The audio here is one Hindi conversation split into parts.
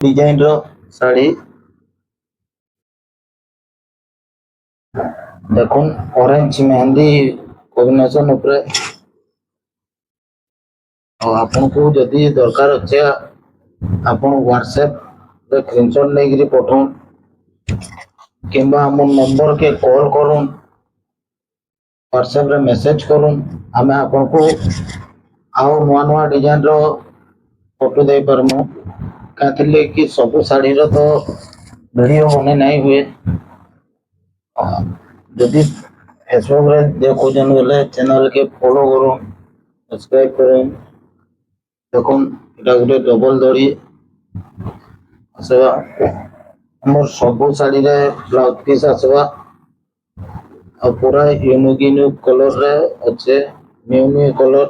डिजाइन रो साड़ी देखो ऑरेंज मेहंदी कॉम्बिनेशन ऊपर आपन को जदि दरकार अच्छे आपन व्हाट्सएप रे स्क्रीनशॉट लेकरी पठाउन किंबा हम नंबर के कॉल करूँ व्हाट्सएप रे मैसेज करूँ आमे आपन को आउ नुआ नुआ डिजाइन रो फोटो दे परमु कहते कि सब साड़ी रो तो वीडियो बने नहीं हुए जदि फेसबुक रे देखो जन बोले चैनल के फॉलो करो सब्सक्राइब करो देखो এটা গোটে ডবল দড়ি আসবা আমার সব শাড়ি রে ব্লাউজ পিস আসবা আর পুরা ইউনিক ইউনিক কলর রে আছে নিউ নিউ কলর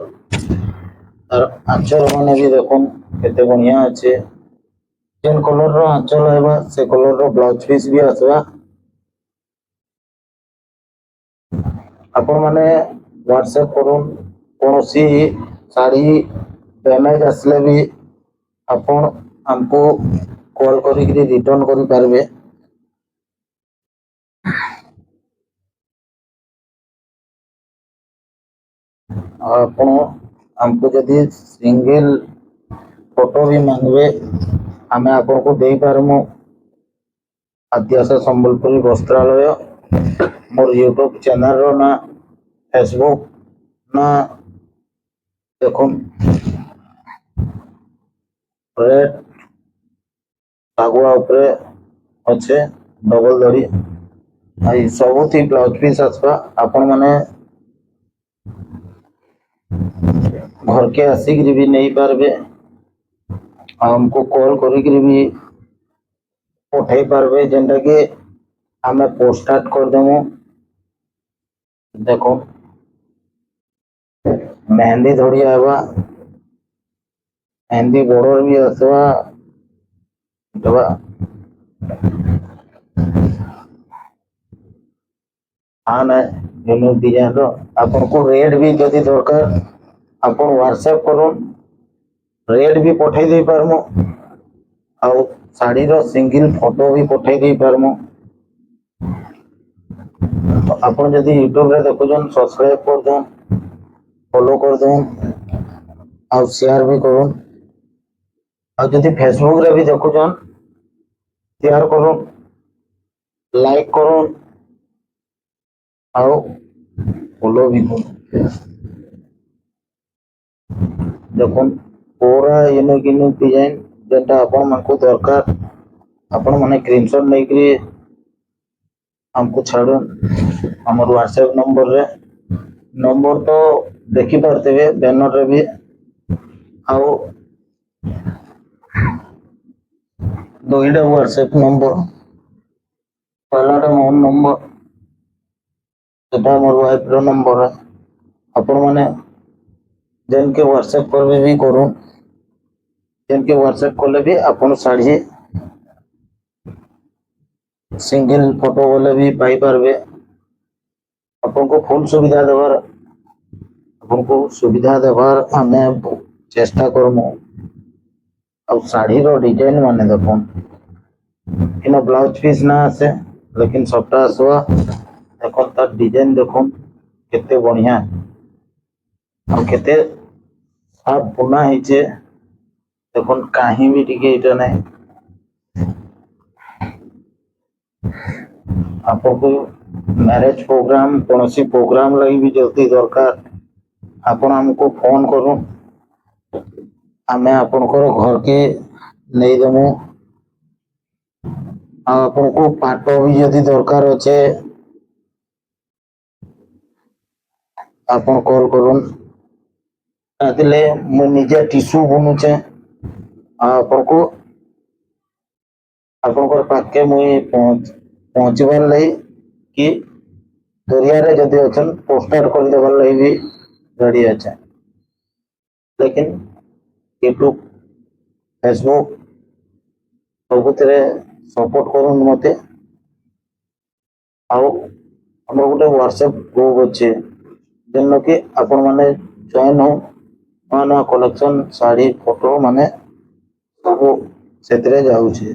আর আঁচল মানে भी দেখো কেতে বঢ়িয়া আছে যেন কলর র আঁচল হেবা সে কলর র ব্লাউজ পিস भी আসবা ଆପଣ ମାନେ WhatsApp করুন କୌଣସି ଶାଢ଼ୀ ଡ୍ୟାମେଜ ଆସିଲେ ବି ଆପଣ ଆମକୁ କଲ୍ କରିକି ରିଟର୍ନ କରିପାରିବେ ଆପଣ ଆମକୁ ଯଦି ସିଙ୍ଗଲ ଫଟୋ ବି ମାଗିବେ ଆମେ ଆପଣଙ୍କୁ ଦେଇପାରିବୁ ଆଦ୍ୟାଶା ସମ୍ବଲପୁରୀ ବସ୍ତ୍ରାଳୟ मोर यूट्यूब चैनल रो ना फेसबुक ना देखो रेड आगुआ ऊपर अच्छे डबल दड़ी आई सबुथी ब्लाउज पीस आसवा आपण माने घर के आसिक भी नहीं पारबे हमको कॉल करिक भी पठाई पारबे जेंटा कि हमें पोस्टार्ट कर देमु देखो मेहंदी धड़ी आवा मेहंदी बॉर्डर भी आसवा दवा हाँ ना यूनिक डिजाइन रो आपन को रेट भी जदी दरकार आपन व्हाट्सएप करो रेट भी पठाई दे पारमु आ साड़ी रो सिंगल फोटो भी पठाई दे पारमु आपन जदी यूट्यूब रे देखुजन सब्सक्राइब कर दो फॉलो कर दो और शेयर भी करो और जदी फेसबुक रे भी देखुजन शेयर करो लाइक करो और फॉलो भी करो देखो पूरा यूनिक यूनिक डिजाइन जेटा आपण मानकु दरकार आपण माने स्क्रीनशॉट लेकरी हमको छाड़ो हमर व्हाट्सएप नंबर रे नंबर तो देखि पारतेबे बैनर रे भी आउ दुईटा व्हाट्सएप नंबर पहलाटा मोर नंबर सेटा मोर वाइफ रो नंबर है आपण माने जेन के व्हाट्सएप करबे भी करू जेन के व्हाट्सएप कले भी आपण साड़ी सिंगल फोटो वाले भी पाई पारबे अपन को फुल सुविधा देवार अपन को सुविधा देवार हमें चेष्टा करमु और साड़ी रो डिजाइन माने देखो इन ब्लाउज पीस ना आसे लेकिन सबटा आसवा देखो तार डिजाइन देखो केते बढ़िया और केते साफ बुना हिचे देखो कहीं भी टिके इटा नहीं आपको मैरिज प्रोग्राम कौन सी प्रोग्राम लगी भी जल्दी दरकार आपण हमको फोन करूं आमे आपण को घर के नहीं देमु आपण को पाटो भी यदि दरकार अच्छे आपण कॉल करूं आतिले मु निजे टिश्यू बुनुचे आपण को आपण को पाके मुई पहुंचबार लई कि दरिया रे जदि अछन पोस्टर कर देबार लई भी रेडी আছে लेकिन यूट्यूब फेसबुक सबुतरे सपोर्ट करूँ मते आउ हमर गोटे व्हाट्सएप ग्रुप अच्छे जेन कि आपण माने जॉइन हो नवा नवा कलेक्शन साड़ी फोटो माने सब ସେଥିରେ ଯାଉଛି।